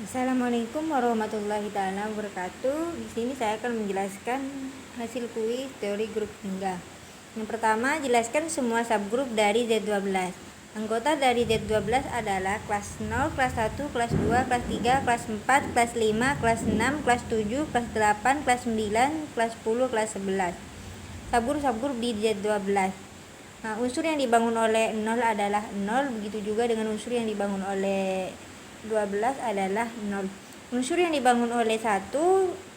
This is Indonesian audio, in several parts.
Assalamualaikum warahmatullahi taala wabarakatuh. Di sini saya akan menjelaskan hasil kuis teori grup hingga. Yang pertama, jelaskan semua subgrup dari Z12. Anggota dari Z12 adalah kelas 0, kelas 1, kelas 2, kelas 3, kelas 4, kelas 5, kelas 6, kelas 7, kelas 8, kelas 9, kelas 10, kelas 11. Subgrup di Z12. Nah, unsur yang dibangun oleh 0 adalah 0, begitu juga dengan unsur yang dibangun oleh 12 adalah 0. Unsur yang dibangun oleh 1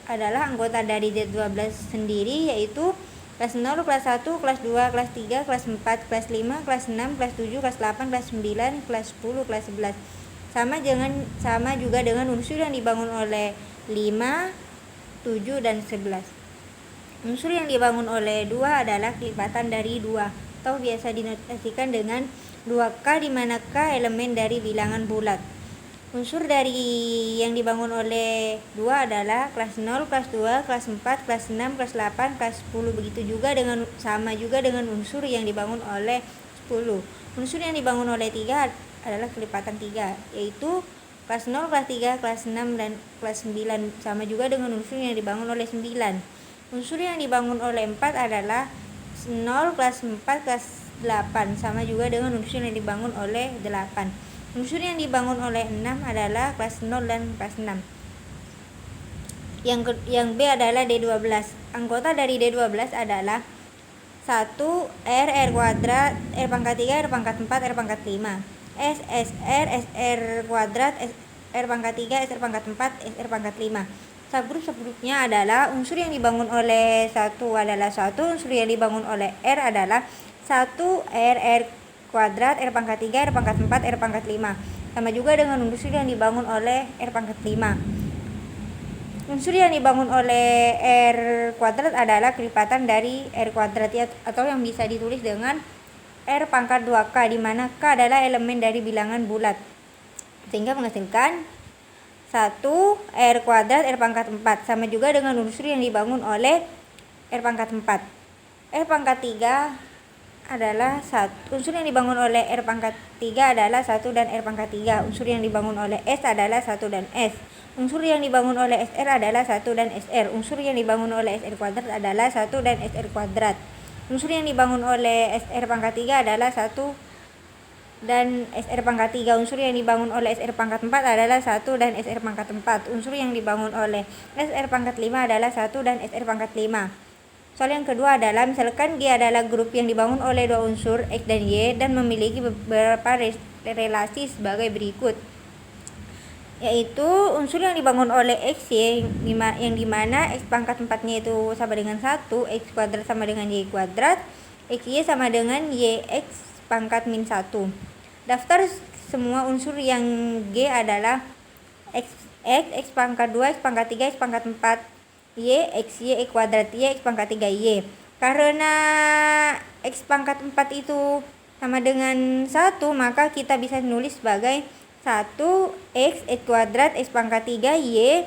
adalah anggota dari Z12 sendiri, yaitu kelas 0, kelas 1, kelas 2, kelas 3, kelas 4, kelas 5, kelas 6, kelas 7, kelas 8, kelas 9, kelas 10, kelas 11. Sama juga dengan unsur yang dibangun oleh 5, 7, dan 11. Unsur yang dibangun oleh 2 adalah kelipatan dari 2 atau biasa dinotasikan dengan 2K, di mana K elemen dari bilangan bulat. Unsur dari yang dibangun oleh 2 adalah kelas 0, kelas 2, kelas 4, kelas 6, kelas 8, kelas 10. Begitu juga dengan unsur yang dibangun oleh 10. Unsur yang dibangun oleh 3 adalah kelipatan 3, yaitu kelas 0, kelas 3, kelas 6, dan kelas 9. Sama juga dengan unsur yang dibangun oleh 9. Unsur yang dibangun oleh 4 adalah 0, kelas 4, kelas 8. Sama juga dengan unsur yang dibangun oleh 8. Unsur yang dibangun oleh 6 adalah kelas 0 dan kelas 6. Yang B adalah D12. Anggota dari D12 adalah 1 R kuadrat, R pangkat 3, R pangkat 4, R pangkat 5. R kuadrat, R pangkat 3, R pangkat 4, R pangkat 5. Subgrupnya adalah unsur yang dibangun oleh 1 adalah 1, unsur yang dibangun oleh R adalah 1 R kuadrat, R pangkat 3, R pangkat 4, R pangkat 5. Sama juga dengan unsur yang dibangun oleh R pangkat 5. Unsur yang dibangun oleh R kuadrat adalah kelipatan dari R kuadrat, atau yang bisa ditulis dengan R pangkat 2K, di mana K adalah elemen dari bilangan bulat, sehingga menghasilkan 1 R kuadrat R pangkat 4. Sama juga dengan unsur yang dibangun oleh R pangkat 4. R pangkat 3 adalah 1. Unsur yang dibangun oleh R pangkat 3 adalah 1 dan R pangkat 3. Unsur yang dibangun oleh S adalah 1 dan S. Unsur yang dibangun oleh SR adalah 1 dan SR. Unsur yang dibangun oleh SR kuadrat adalah 1 dan SR kuadrat. Unsur yang dibangun oleh SR pangkat 3 adalah 1 dan SR pangkat 3. Unsur yang dibangun oleh SR pangkat 4 adalah 1 dan SR pangkat 4. Unsur yang dibangun oleh SR pangkat 5 adalah 1 dan SR pangkat 5. Soal yang kedua adalah, misalkan G adalah grup yang dibangun oleh dua unsur X dan Y dan memiliki beberapa relasi sebagai berikut, yaitu unsur yang dibangun oleh X, Y, yang dimana X pangkat 4-nya itu sama dengan 1, X kuadrat sama dengan Y kuadrat, X, Y sama dengan Y, X pangkat min 1. Daftar semua unsur yang G adalah X pangkat 2, X pangkat 3, X pangkat 4, Y, X, Y, X kuadrat, Y, X pangkat 3, Y. Karena X pangkat 4 itu sama dengan 1, maka kita bisa nulis sebagai 1 X, X kuadrat, X pangkat 3, Y,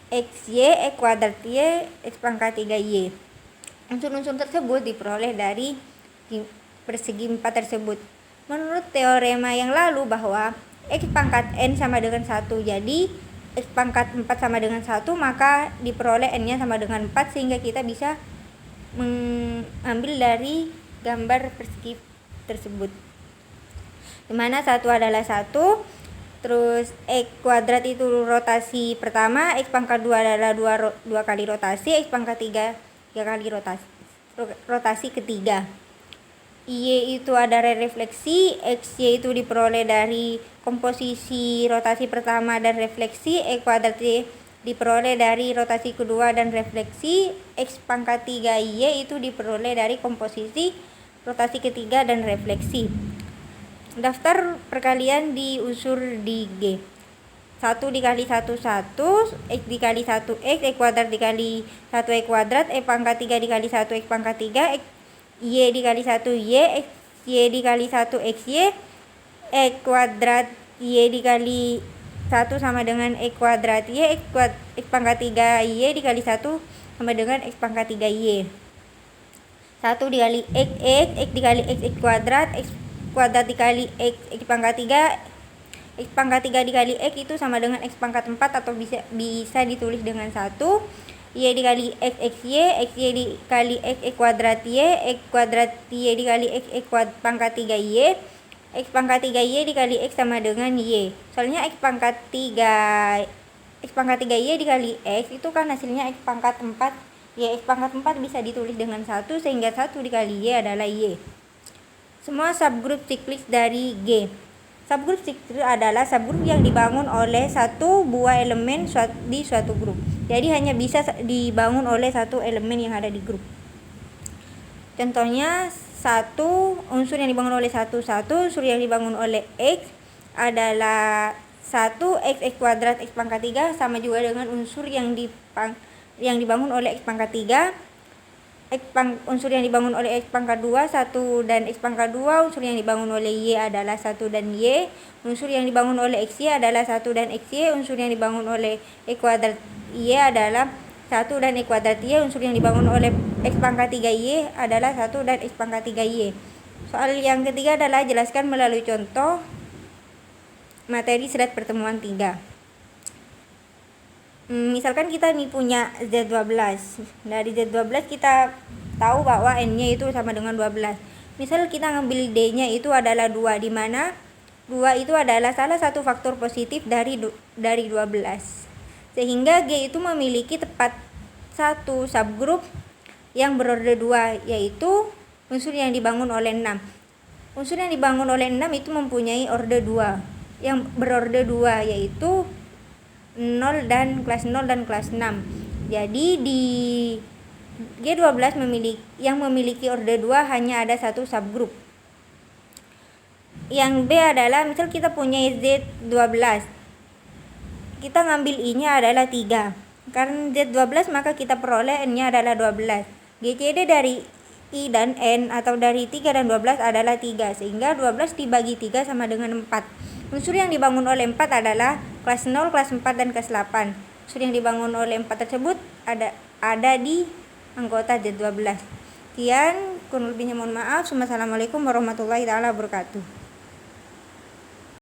X, Y, X kuadrat, Y, X pangkat 3, Y. Unsur-unsur tersebut diperoleh dari persegi 4 tersebut. Menurut teorema yang lalu bahwa X pangkat N sama dengan 1, jadi X pangkat 4 sama dengan 1, maka diperoleh N-nya sama dengan 4, sehingga kita bisa mengambil dari gambar persegi tersebut, dimana 1 adalah 1, terus X kuadrat itu rotasi pertama, X pangkat 2 adalah 2 kali rotasi, X pangkat 3 kali rotasi ketiga. Y itu ada refleksi, X, Y itu diperoleh dari komposisi rotasi pertama dan refleksi, X kuadrat Y diperoleh dari rotasi kedua dan refleksi, X pangkat 3 Y itu diperoleh dari komposisi rotasi ketiga dan refleksi. Daftar perkalian di unsur di G. 1 dikali 1, 1, X dikali 1, X kuadrat dikali 1, X kuadrat, X pangkat 3 dikali 1, X pangkat 3, X, Y dikali 1, Y, X, Y dikali 1, X, Y, X kuadrat, Y dikali 1 sama dengan X kuadrat, Y, X pangkat 3, Y dikali 1 sama dengan X pangkat 3, Y. 1 dikali X dikali X kuadrat, X kuadrat dikali X pangkat 3, X pangkat 3 dikali X itu sama dengan X pangkat 4 atau bisa ditulis dengan 1. Y dikali X dikali X kuadrat Y, X kuadrat Y dikali X pangkat 3Y, X pangkat 3Y dikali X sama dengan Y. Soalnya X pangkat 3Y dikali X itu kan hasilnya X pangkat 4. Ya, X pangkat 4 bisa ditulis dengan 1 sehingga 1 dikali Y adalah Y. Semua subgrup siklik dari G. Subgrup siklik adalah subgrup yang dibangun oleh satu buah elemen di suatu grup. Jadi hanya bisa dibangun oleh satu elemen yang ada di grup. Contohnya unsur yang dibangun oleh unsur yang dibangun oleh X adalah 1 X kuadrat X pangkat 3 sama juga dengan unsur yang dibangun oleh X pangkat 3. Unsur yang dibangun oleh X pangkat 2 1 dan X pangkat 2. Unsur yang dibangun oleh Y adalah 1 dan Y. Unsur yang dibangun oleh XY adalah 1 dan XY. Unsur yang dibangun oleh X kuadrat Y adalah 1 dan X kuadrat Y. Unsur yang dibangun oleh X pangkat 3Y adalah 1 dan X pangkat 3Y. Soal yang ketiga adalah jelaskan melalui contoh materi serat pertemuan 3. Misalkan kita nih punya Z12. Dari Z12 kita tahu bahwa N-nya itu sama dengan 12. Misal kita ngambil D-nya itu adalah 2, di mana 2 itu adalah salah satu faktor positif dari 12. Sehingga G itu memiliki tepat satu subgrup yang berorde 2, yaitu unsur yang dibangun oleh 6. Unsur yang dibangun oleh 6 itu mempunyai orde 2. Yang berorde 2 yaitu 0 dan kelas 0 dan kelas 6. Jadi di G12 yang memiliki orde 2 hanya ada satu subgrup. Yang B adalah misal kita punya Z12. Kita ngambil I-nya adalah 3. Karena Z12 maka kita peroleh N-nya adalah 12. GCD dari I dan N atau dari 3 dan 12 adalah 3. Sehingga 12 dibagi 3 sama dengan 4. Unsur yang dibangun oleh 4 adalah kelas 0, kelas 4, dan kelas 8. Unsur yang dibangun oleh 4 tersebut ada di anggota Z12. Sekian, kurang lebihnya mohon maaf. Wassalamualaikum warahmatullahi wabarakatuh.